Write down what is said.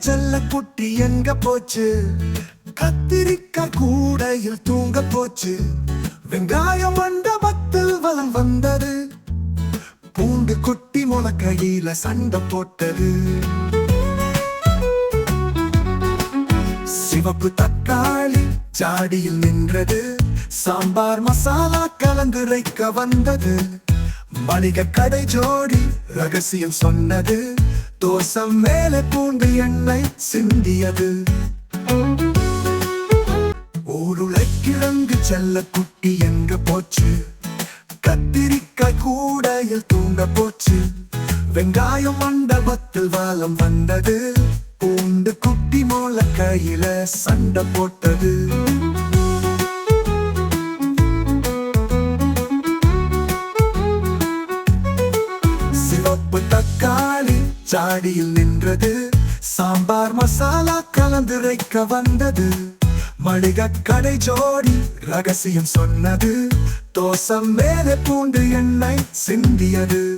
செல்ல குட்டி எங்க போச்சு? கத்திரிக்காய் கூடையில் தூங்க போச்சு. வெங்காயம் மண்டபத்தில் வலம் வந்தது. பூண்டு குட்டி முளக்கையில சண்டை போட்டது. சிவப்பு தக்காளி ஜாடியில் நின்றது. சாம்பார் மசாலா கலந்துரைக்க வந்தது. மளிகை கடை ஜோடி ரகசியம் சொன்னது. தோசை மேலே பூண்டு எண்ணெய் சிந்தியது. உருளைக்கிழங்கு செல்ல குட்டி எங்க போச்சு? கத்திரிக்காய் கூடையில் தூங்க போச்சு. வெங்காயம் மண்டபத்தில் வலம் வந்தது. பூண்டு குட்டி முளக்கையில சண்டை போட்டது. சிவப்பு தக்காளி ஜாடியில் நின்றது. சாம்பார் மசாலா கலந்துரைக்க வந்தது. மளிகை கடை ஜோடி ரகசியம் சொன்னது. தோசை மேலே பூண்டு எண்ணெய் சிந்தியது.